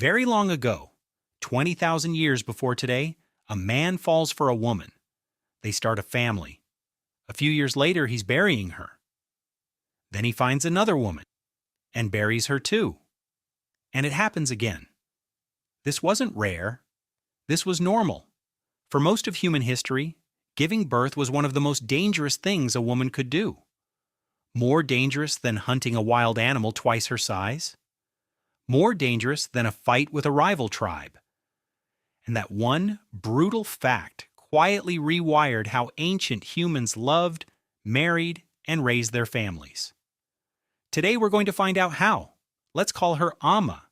Very long ago, 20,000 years before today, a man falls for a woman. They start a family. A few years later, he's burying her. Then he finds another woman and buries her too. And it happens again. This wasn't rare. This was normal. For most of human history, giving birth was one of the most dangerous things a woman could do. More dangerous than hunting a wild animal twice her size. More dangerous than a fight with a rival tribe. And that one brutal fact quietly rewired how ancient humans loved, married, and raised their families. Today we're going to find out how. Let's call her Amma.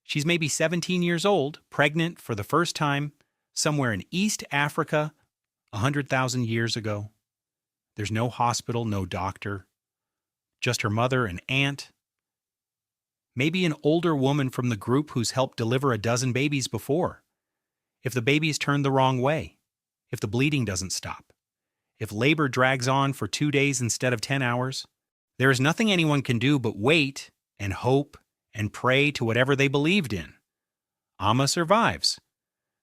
She's maybe 17 years old, pregnant for the first time, somewhere in East Africa, 100,000 years ago. There's no hospital, no doctor. Just her mother and aunt. Maybe an older woman from the group who's helped deliver a dozen babies before. If the baby's turned the wrong way, if the bleeding doesn't stop, if labor drags on for 2 days instead of 10 hours, there is nothing anyone can do but wait and hope and pray to whatever they believed in. Amma survives,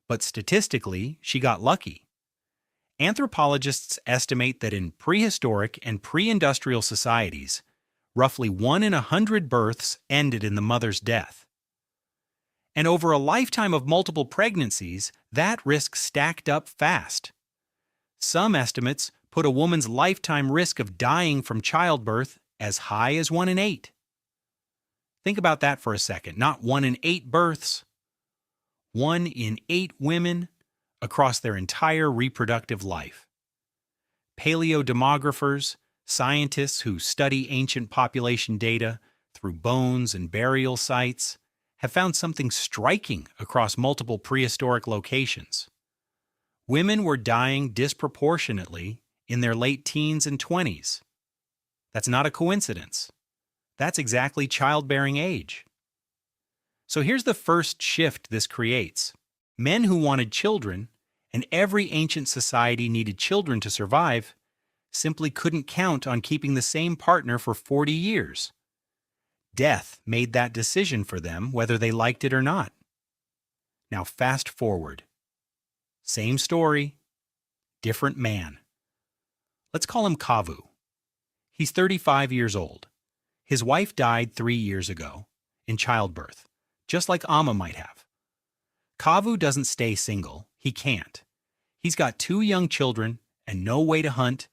but statistically, she got lucky. Anthropologists estimate that in prehistoric and pre-industrial societies, roughly 1 in 100 births ended in the mother's death. And over a lifetime of multiple pregnancies, that risk stacked up fast. Some estimates put a woman's lifetime risk of dying from childbirth as high as 1 in 8. Think about that for a second. Not 1 in 8 births. 1 in 8 women across their entire reproductive life. Paleodemographers, scientists who study ancient population data through bones and burial sites, have found something striking across multiple prehistoric locations. Women were dying disproportionately in their late teens and 20s. That's not a coincidence. That's exactly childbearing age. So here's the first shift this creates. Men who wanted children, and every ancient society needed children to survive, simply couldn't count on keeping the same partner for 40 years. Death made that decision for them whether they liked it or not. Now fast forward. Same story, different man. Let's call him Kavu. He's 35 years old. His wife died 3 years ago, in childbirth, just like Amma might have. Kavu doesn't stay single. He can't. He's got 2 young children and no way to hunt,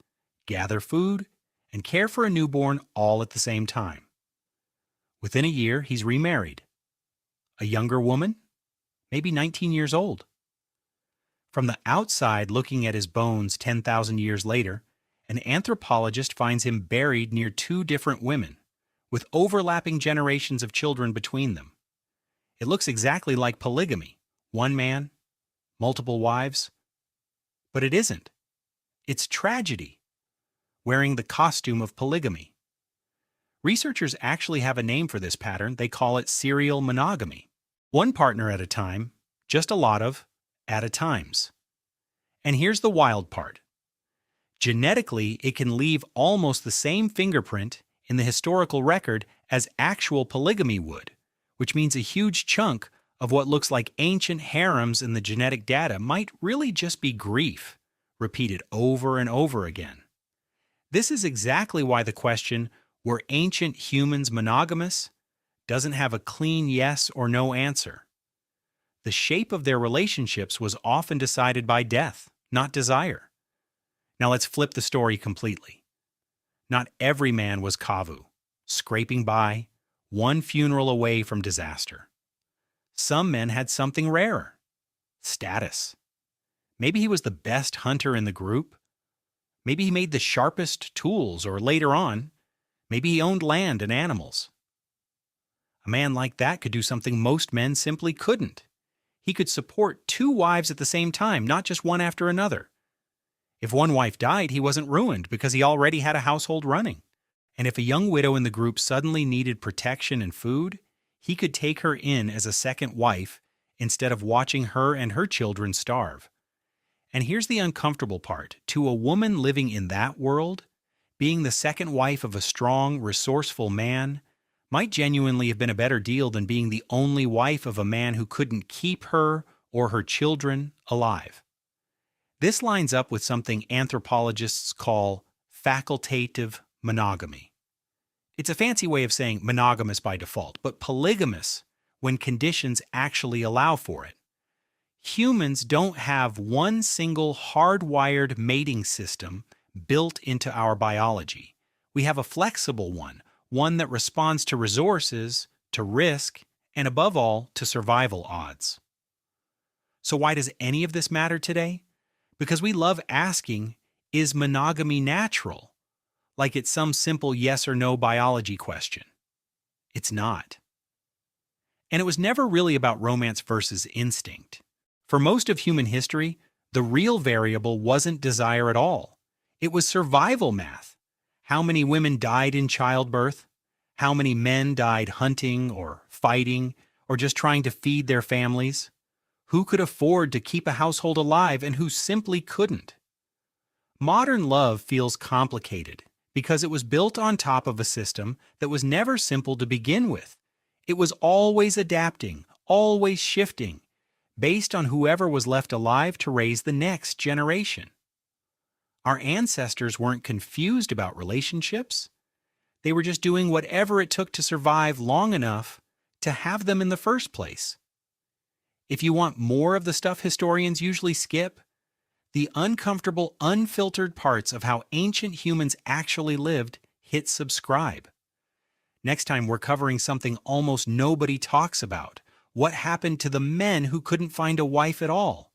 gather food, and care for a newborn all at the same time. Within a year, he's remarried. A younger woman, maybe 19 years old. From the outside looking at his bones 10,000 years later, an anthropologist finds him buried near 2 different women, with overlapping generations of children between them. It looks exactly like polygamy, 1 man, multiple wives. But it isn't. It's tragedy, wearing the costume of polygamy. Researchers actually have a name for this pattern. They call it serial monogamy. 1 partner at a time, just a lot of at a times. And here's the wild part. Genetically, it can leave almost the same fingerprint in the historical record as actual polygamy would, which means a huge chunk of what looks like ancient harems in the genetic data might really just be grief, repeated over and over again. This is exactly why the question, were ancient humans monogamous, doesn't have a clean yes or no answer. The shape of their relationships was often decided by death, not desire. Now let's flip the story completely. Not every man was Kavu, scraping by, 1 funeral away from disaster. Some men had something rarer. Status. Maybe he was the best hunter in the group. Maybe he made the sharpest tools, or later on, maybe he owned land and animals. A man like that could do something most men simply couldn't. He could support 2 wives at the same time, not just one after another. If 1 wife died, he wasn't ruined because he already had a household running. And if a young widow in the group suddenly needed protection and food, he could take her in as a second wife instead of watching her and her children starve. And here's the uncomfortable part. To a woman living in that world, being the second wife of a strong, resourceful man might genuinely have been a better deal than being the only wife of a man who couldn't keep her or her children alive. This lines up with something anthropologists call facultative monogamy. It's a fancy way of saying monogamous by default, but polygamous when conditions actually allow for it. Humans don't have one single hardwired mating system built into our biology. We have a flexible one that responds to resources, to risk, and above all, to survival odds. So why does any of this matter today? Because we love asking, is monogamy natural? Like it's some simple yes or no biology question. It's not. And it was never really about romance versus instinct. For most of human history, the real variable wasn't desire at all. It was survival math. How many women died in childbirth? How many men died hunting or fighting or just trying to feed their families? Who could afford to keep a household alive and who simply couldn't? Modern love feels complicated because it was built on top of a system that was never simple to begin with. It was always adapting, always shifting, based on whoever was left alive to raise the next generation. Our ancestors weren't confused about relationships. They were just doing whatever it took to survive long enough to have them in the first place. If you want more of the stuff historians usually skip, the uncomfortable, unfiltered parts of how ancient humans actually lived, hit subscribe. Next time we're covering something almost nobody talks about. What happened to the men who couldn't find a wife at all?